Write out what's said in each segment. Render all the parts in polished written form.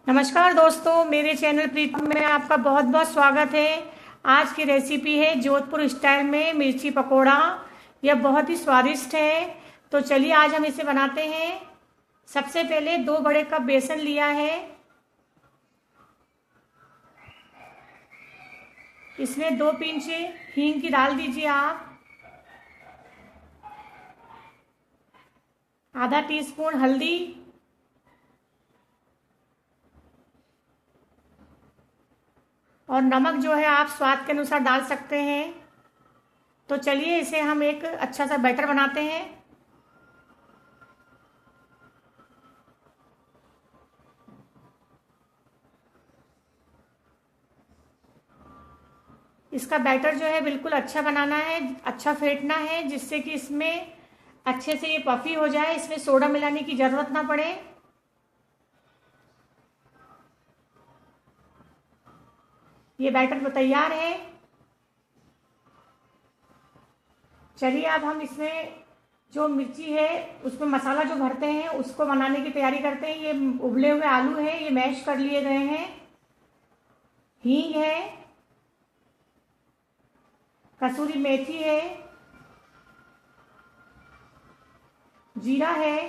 नमस्कार दोस्तों, मेरे चैनल प्रीतम में आपका बहुत बहुत स्वागत है। आज की रेसिपी है जोधपुर स्टाइल में मिर्ची पकोड़ा। यह बहुत ही स्वादिष्ट है। तो चलिए आज हम इसे बनाते हैं। सबसे पहले 2 बड़े कप बेसन लिया है। इसमें 2 पिंच हींग की डाल दीजिए आप। आधा टीस्पून हल्दी और नमक जो है आप स्वाद के अनुसार डाल सकते हैं। तो चलिए इसे हम एक अच्छा सा बैटर बनाते हैं। इसका बैटर जो है बिल्कुल अच्छा बनाना है, अच्छा फेंटना है, जिससे कि इसमें अच्छे से ये पफी हो जाए। इसमें सोडा मिलाने की ज़रूरत ना पड़े। ये बैटर तो तैयार है। चलिए अब हम इसमें जो मिर्ची है उसमें मसाला जो भरते हैं उसको बनाने की तैयारी करते हैं। ये उबले हुए आलू हैं, ये मैश कर लिए गए हैं। हींग है, कसूरी मेथी है, जीरा है,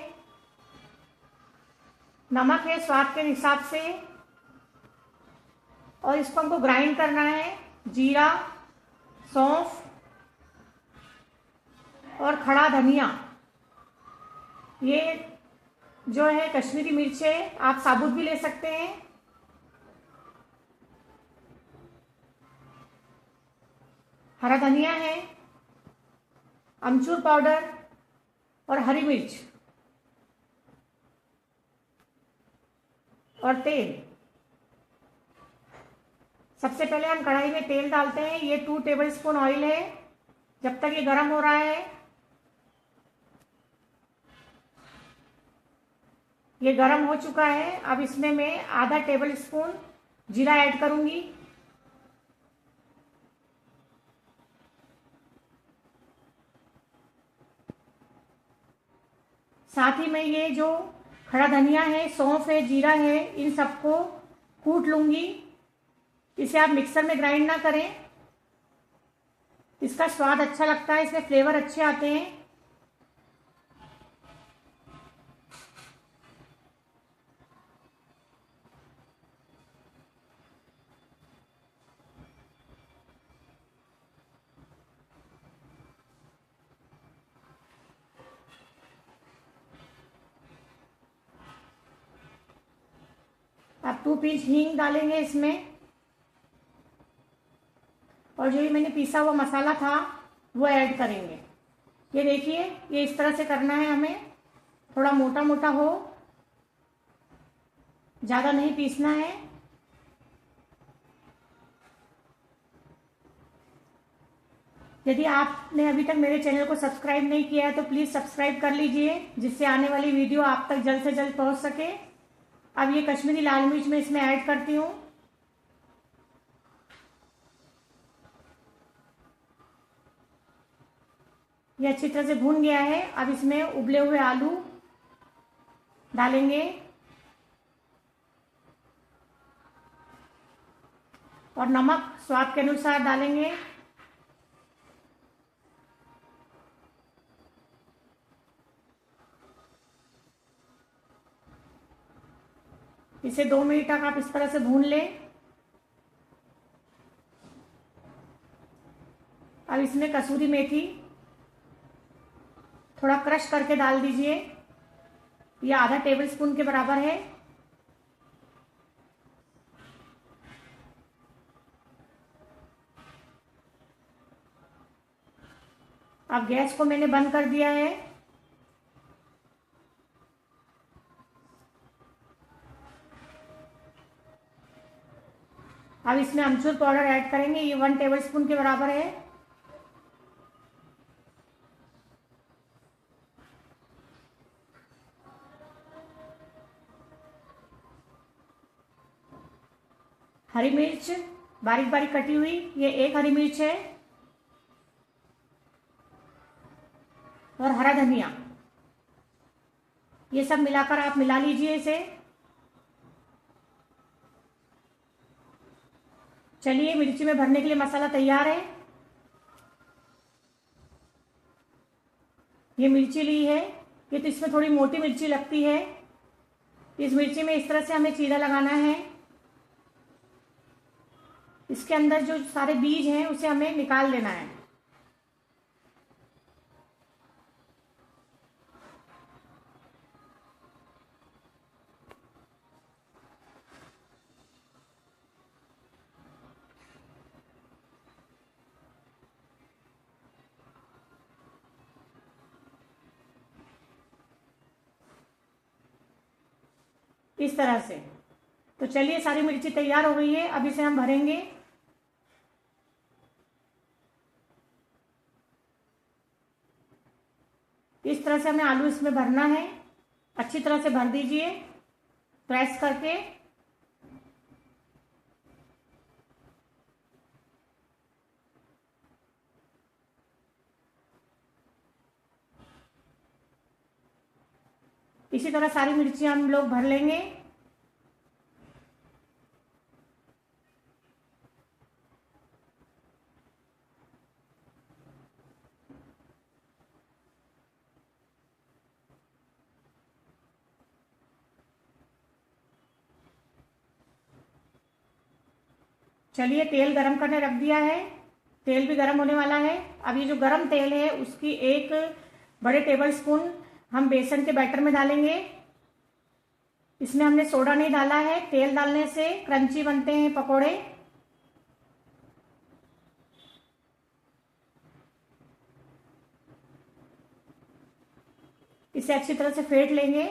नमक है स्वाद के हिसाब से, और इसको हमको ग्राइंड करना है। जीरा, सौंफ और खड़ा धनिया। ये जो है कश्मीरी मिर्च है, आप साबुत भी ले सकते हैं। हरा धनिया है, अमचूर पाउडर और हरी मिर्च और तेल। सबसे पहले हम कढ़ाई में तेल डालते हैं। ये 2 टेबलस्पून ऑयल है। जब तक ये गर्म हो रहा है, ये गर्म हो चुका है। अब इसमें मैं आधा टेबल स्पून जीरा ऐड करूंगी। साथ ही मैं ये जो खड़ा धनिया है, सौंफ है, जीरा है, इन सबको कूट लूंगी। इसे आप मिक्सर में ग्राइंड ना करें, इसका स्वाद अच्छा लगता है, इसमें फ्लेवर अच्छे आते हैं। आप 2 पिंच हींग डालेंगे इसमें, और जो ये मैंने पीसा हुआ मसाला था वो ऐड करेंगे। ये देखिए, ये इस तरह से करना है हमें, थोड़ा मोटा मोटा हो, ज़्यादा नहीं पीसना है। यदि आपने अभी तक मेरे चैनल को सब्सक्राइब नहीं किया है तो प्लीज़ सब्सक्राइब कर लीजिए, जिससे आने वाली वीडियो आप तक जल्द से जल्द पहुंच सके। अब ये कश्मीरी लाल मिर्च मैं इसमें ऐड करती हूँ। ये अच्छी तरह से भून गया है। अब इसमें उबले हुए आलू डालेंगे और नमक स्वाद के अनुसार डालेंगे। इसे 2 मिनट तक आप इस तरह से भून लें। अब इसमें कसूरी मेथी थोड़ा क्रश करके डाल दीजिए। यह आधा टेबल स्पून के बराबर है। अब गैस को मैंने बंद कर दिया है। अब इसमें अमचूर पाउडर ऐड करेंगे। ये 1 टेबल स्पून के बराबर है। हरी मिर्च बारीक बारीक कटी हुई, ये 1 हरी मिर्च है, और हरा धनिया। ये सब मिलाकर आप मिला लीजिए इसे। चलिए, मिर्ची में भरने के लिए मसाला तैयार है। ये मिर्ची ली है, ये तो इसमें थोड़ी मोटी मिर्ची लगती है। इस मिर्ची में इस तरह से हमें चीरा लगाना है। इसके अंदर जो सारे बीज हैं उसे हमें निकाल देना है। इस तरह से। तो चलिए, सारी मिर्ची तैयार हो गई है, अब इसे हम भरेंगे। इस तरह से हमें आलू इसमें भरना है। अच्छी तरह से भर दीजिए प्रेस करके। इसी तरह सारी मिर्ची हम लोग भर लेंगे। चलिए, तेल गरम करने रख दिया है। तेल भी गरम होने वाला है। अब ये जो गरम तेल है उसकी 1 बड़े टेबल स्पून हम बेसन के बैटर में डालेंगे। इसमें हमने सोडा नहीं डाला है। तेल डालने से क्रंची बनते हैं पकोड़े। इसे अच्छी तरह से फेंट लेंगे।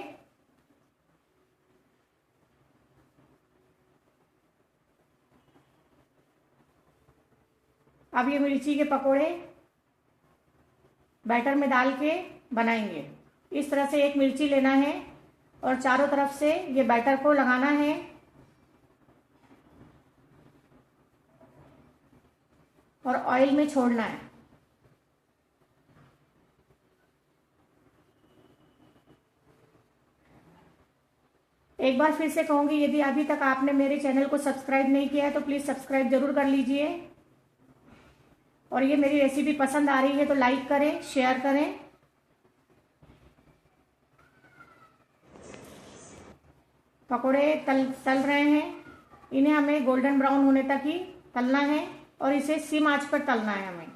अब ये मिर्ची के पकोड़े बैटर में डाल के बनाएंगे। इस तरह से एक मिर्ची लेना है और चारों तरफ से ये बैटर को लगाना है। और ऑयल में छोड़ना है। एक बार फिर से कहूंगी, यदि अभी तक आपने मेरे चैनल को सब्सक्राइब नहीं किया है तो प्लीज़ सब्सक्राइब जरूर कर लीजिए। और ये मेरी रेसिपी पसंद आ रही है तो लाइक करें, शेयर करें। पकोड़े तल रहे हैं। इन्हें हमें गोल्डन ब्राउन होने तक ही तलना है और इसे सिम आंच पर तलना है हमें।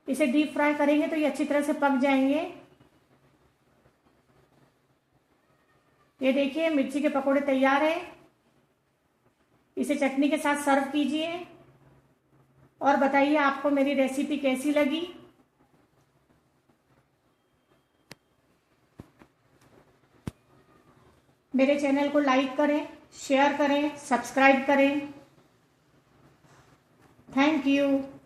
इसे डीप फ्राई करेंगे तो ये अच्छी तरह से पक जाएंगे। ये देखिए, मिर्ची के पकोड़े तैयार है। इसे चटनी के साथ सर्व कीजिए और बताइए आपको मेरी रेसिपी कैसी लगी। मेरे चैनल को लाइक करें, शेयर करें, सब्सक्राइब करें। Thank you.